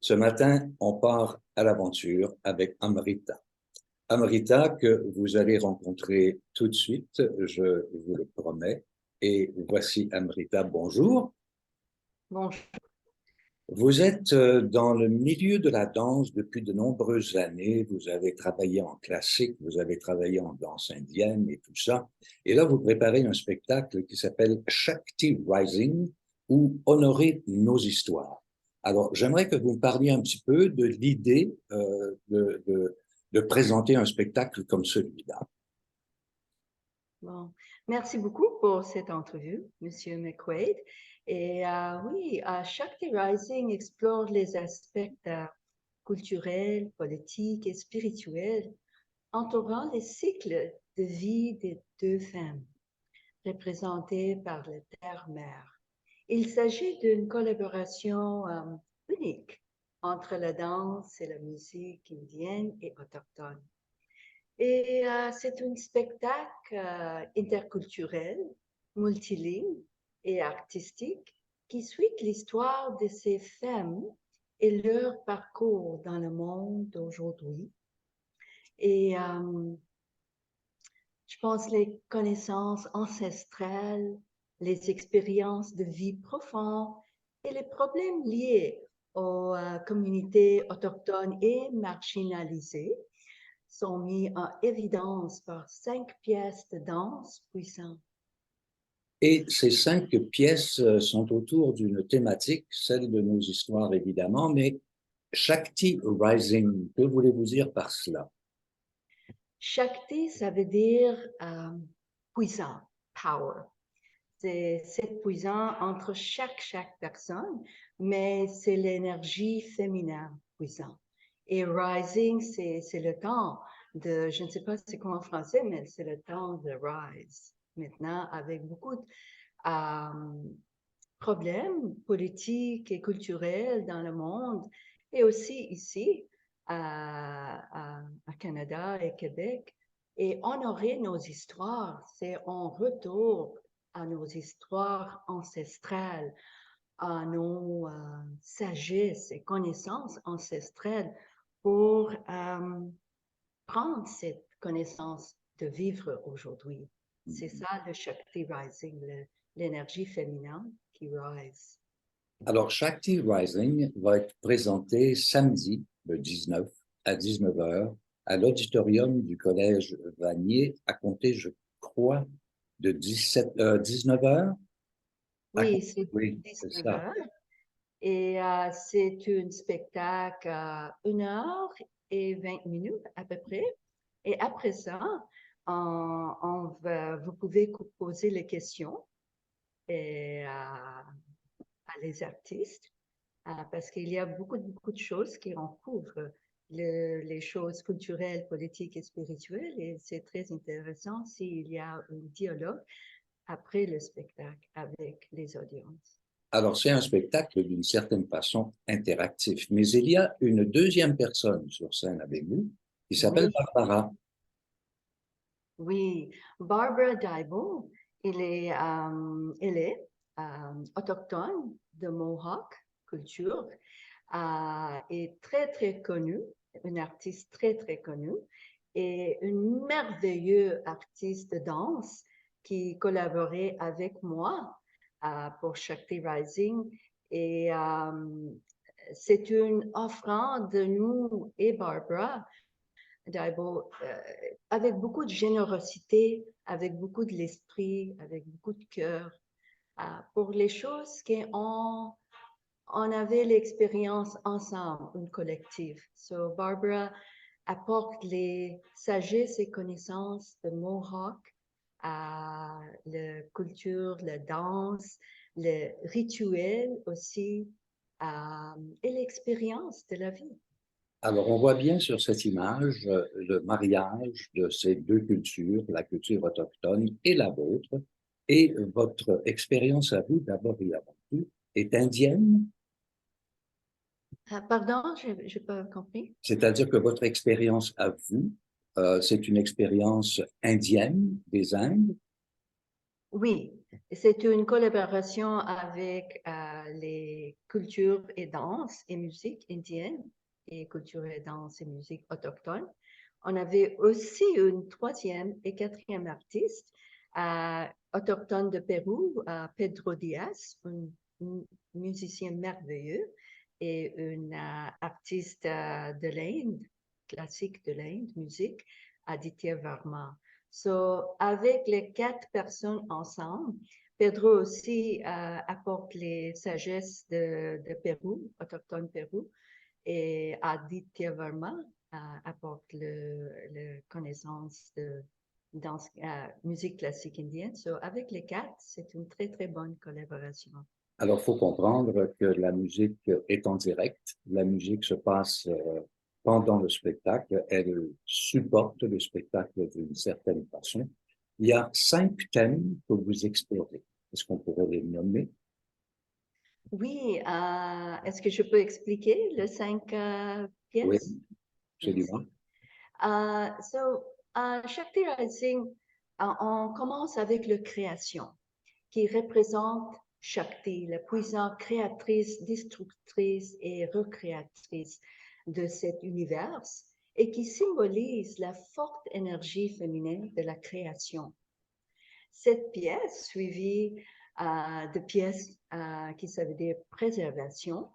Ce matin, on part à l'aventure avec Amrita. Amrita, que vous allez rencontrer tout de suite, je vous le promets. Et voici Amrita, bonjour. Bonjour. Vous êtes dans le milieu de la danse depuis de nombreuses années. Vous avez travaillé en classique, vous avez travaillé en danse indienne et tout ça. Et là, vous préparez un spectacle qui s'appelle Shakti Rising ou Honorer nos histoires. Alors, j'aimerais que vous me parliez un petit peu de l'idée de présenter un spectacle comme celui-là. Bon. Merci beaucoup pour cette entrevue, Monsieur McQuaid. Et oui, Shakti Rising explore les aspects culturels, politiques et spirituels entourant les cycles de vie des deux femmes, représentées par la Terre-Mère. Il s'agit d'une collaboration unique entre la danse et la musique indienne et autochtone. Et c'est un spectacle interculturel, multilingue et artistique qui suit l'histoire de ces femmes et leur parcours dans le monde d'aujourd'hui. Et je pense les connaissances ancestrales, les expériences de vie profondes et les problèmes liés aux communautés autochtones et marginalisées sont mis en évidence par 5 pièces de danse puissantes. Et ces 5 pièces sont autour d'une thématique, celle de nos histoires évidemment, mais Shakti Rising, que voulez-vous dire par cela? Shakti, ça veut dire puissant, power. C'est puissant entre chaque personne, mais c'est l'énergie féminine puissante. Et rising, c'est le temps de, je ne sais pas c'est quoi en français, mais c'est le temps de rise. Maintenant, avec beaucoup de problèmes politiques et culturels dans le monde, et aussi ici, à Canada et Québec. Et honorer nos histoires, c'est un retour à nos histoires ancestrales, à nos sagesses et connaissances ancestrales pour prendre cette connaissance de vivre aujourd'hui. C'est ça le Shakti Rising, l'énergie féminine qui rise. Alors, Shakti Rising va être présenté samedi, le 19, à 19 heures, à l'auditorium du Collège Vanier, à compter, je crois, de 19 heures. Oui, c'est Oui, c'est 19 ça. heures. Et c'est un spectacle 1 heure et 20 minutes à peu près. Et après ça, vous pouvez poser les questions à les artistes parce qu'il y a beaucoup de choses qui recouvrent les choses culturelles, politiques et spirituelles. Et c'est très intéressant s'il y a un dialogue après le spectacle avec les audiences. Alors, c'est un spectacle d'une certaine façon interactif, mais il y a une deuxième personne sur scène avec nous qui s'appelle Oui, Barbara. oui. Barbara Daibo, elle est autochtone de Mohawk culture, est très connue, une artiste très connue et une merveilleuse artiste de danse qui collaborait avec moi pour Shakti Rising. Et c'est une offrande de nous et Barbara Daibo, avec beaucoup de générosité, avec beaucoup de l'esprit, avec beaucoup de cœur, pour les choses on avait l'expérience ensemble, une collective. So, Barbara apporte les sagesses et connaissances de Mohawk, la culture, la danse, le rituel aussi, et l'expérience de la vie. Alors, on voit bien sur cette image le mariage de ces deux cultures, la culture autochtone et la vôtre. Et votre expérience à vous, d'abord et avant tout, est indienne, Pardon, je n'ai pas compris. c'est-à-dire que votre expérience à vous, c'est une expérience indienne des Indes. Oui, c'est une collaboration avec les culture et danse et musique indienne et culture et danse et musique autochtone. On avait aussi une troisième et quatrième artiste autochtone de Pérou, Pedro Diaz, un musicien merveilleux et un artiste de l'Inde, classique de l'Inde, musique, Aditya Varma. So, avec les 4 personnes ensemble, Pedro aussi apporte les sagesses de Pérou, autochtone Pérou, et Aditya Varma apporte le connaissance de danse, musique classique indienne. So, avec les 4, c'est une très, très bonne collaboration. Alors, il faut comprendre que la musique est en direct. La musique se passe pendant le spectacle. Elle supporte le spectacle d'une certaine façon. Il y a 5 thèmes que vous explorez. Est-ce qu'on pourrait les nommer? Oui, est-ce que je peux expliquer les 5 Oui, pièces? absolument. Merci. So, Shakti Rising, on commence avec la création, qui représente Shakti, la puissance créatrice, destructrice et recréatrice de cet univers, et qui symbolise la forte énergie féminine de la création. Cette pièce, suivie de pièces qui ça veut dire préservation,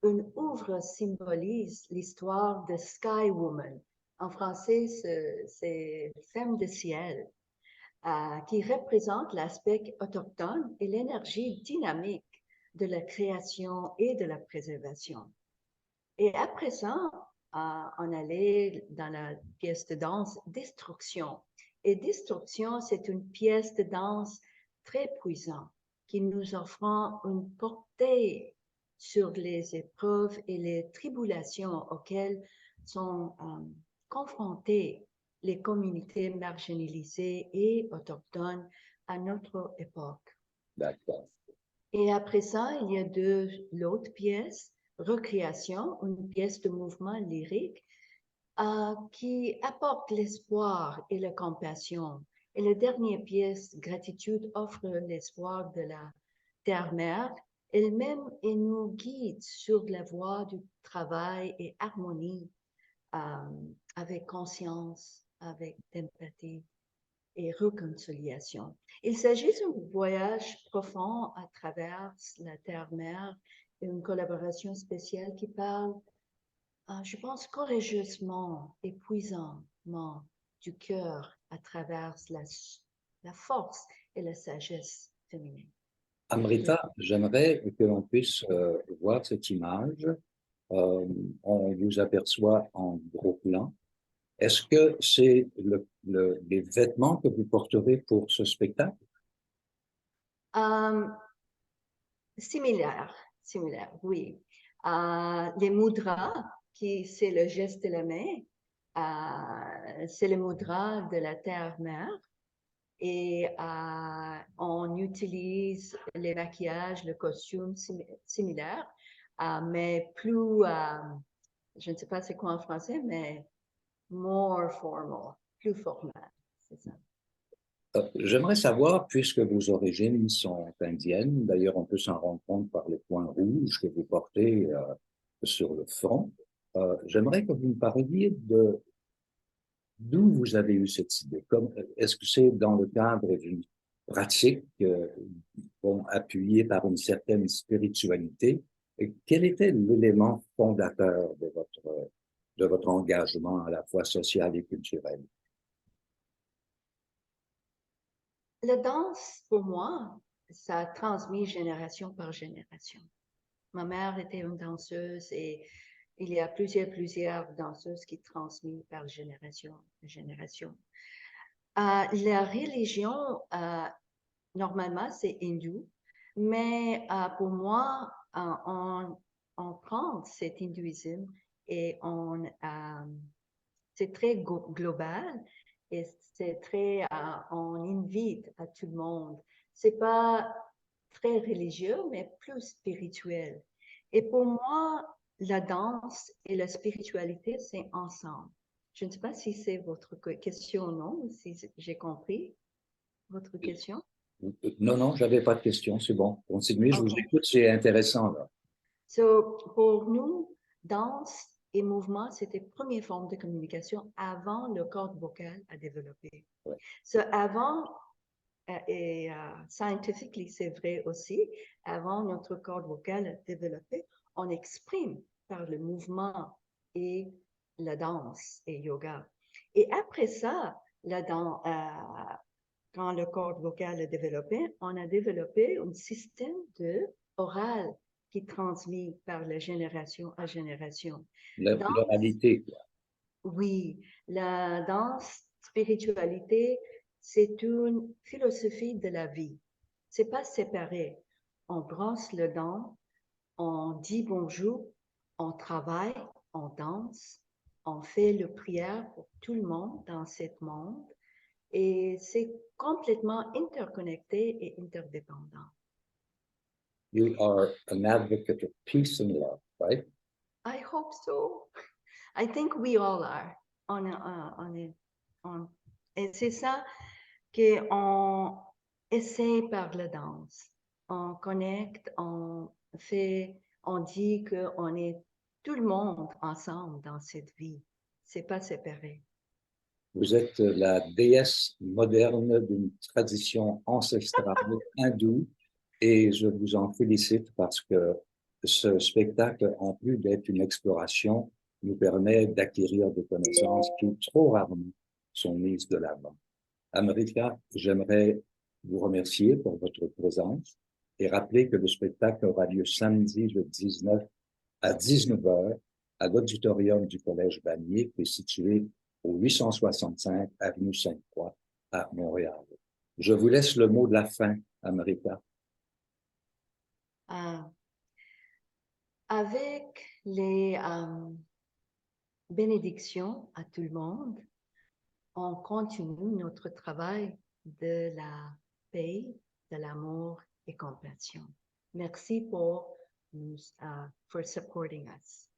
une œuvre symbolise l'histoire de Sky Woman. En français, c'est Femme de ciel, qui représente l'aspect autochtone et l'énergie dynamique de la création et de la préservation. Et après ça, on allait dans la pièce de danse Destruction. Et Destruction, c'est une pièce de danse très puissante qui nous offre une portée sur les épreuves et les tribulations auxquelles sont confrontées les communautés marginalisées et autochtones à notre époque. D'accord. Et après ça, il y a l'autre pièce, Recréation, une pièce de mouvement lyrique qui apporte l'espoir et la compassion. Et la dernière pièce, Gratitude, offre l'espoir de la terre-mère elle-même et nous guide sur la voie du travail et harmonie avec conscience, avec empathie et réconciliation. Il s'agit d'un voyage profond à travers la terre-mère et une collaboration spéciale qui parle, je pense, courageusement et puissamment du cœur à travers la force et la sagesse féminine. Amrita, j'aimerais que l'on puisse voir cette image. On vous aperçoit en gros plan. Est-ce que c'est les vêtements que vous porterez pour ce spectacle? Similaire, oui. Les mudras, qui c'est le geste de la main, c'est le mudra de la terre-mère. Et on utilise les maquillages, le costume similaire, mais plus, je ne sais pas c'est quoi en français, mais more formal, plus formal, c'est ça. J'aimerais savoir, puisque vos origines sont indiennes, d'ailleurs on peut s'en rendre compte par les points rouges que vous portez sur le front, j'aimerais que vous me parliez de d'où vous avez eu cette idée. Est-ce que c'est dans le cadre d'une pratique appuyée par une certaine spiritualité? Et quel était l'élément fondateur de votre engagement à la fois social et culturel? La danse, pour moi, ça a transmis génération par génération. Ma mère était une danseuse et il y a plusieurs danseuses qui transmettent par génération en génération. La religion, normalement, c'est hindou, mais pour moi, on prend cet hindouisme et c'est très global et c'est très, on invite à tout le monde. C'est pas très religieux, mais plus spirituel. Et pour moi, la danse et la spiritualité, c'est ensemble. Je ne sais pas si c'est votre question ou non, si j'ai compris votre question. Non, non, j'avais pas de questions, c'est bon. Continuez, je vous OK. écoute, c'est intéressant là. Pour nous, danse et mouvement, c'était la première forme de communication avant le corps vocal à développer. Ouais. Avant, et scientifically, c'est vrai aussi, avant notre corps vocal à développer, on exprime par le mouvement et la danse et yoga. Et après ça, quand le corps vocal a développé, on a développé un système de oral qui transmet par la génération à génération. L'oralité, quoi. Oui, la danse, spiritualité, c'est une philosophie de la vie. C'est pas séparé. On brosse le dent, on dit bonjour, on travaille, on danse, on fait le prière pour tout le monde dans ce monde et c'est complètement interconnecté et interdépendant. You are an advocate of peace and love, right? I hope so. I think we all are. Et c'est ça qu'on essaie par la danse. On connecte, on dit qu'on est tout le monde ensemble dans cette vie. C'est pas séparé. Vous êtes la déesse moderne d'une tradition ancestrale hindoue et je vous en félicite parce que ce spectacle, en plus d'être une exploration, nous permet d'acquérir des connaissances qui trop rarement sont mises de l'avant. Amrita, j'aimerais vous remercier pour votre présence et rappeler que le spectacle aura lieu samedi le 19 à 19h à l'auditorium du Collège Vanier, qui est situé au 865 avenue Sainte-Croix à Montréal. Je vous laisse le mot de la fin, Amrita. Avec les bénédictions à tout le monde, on continue notre travail de la paix, de l'amour et compassion. Merci pour supporting us.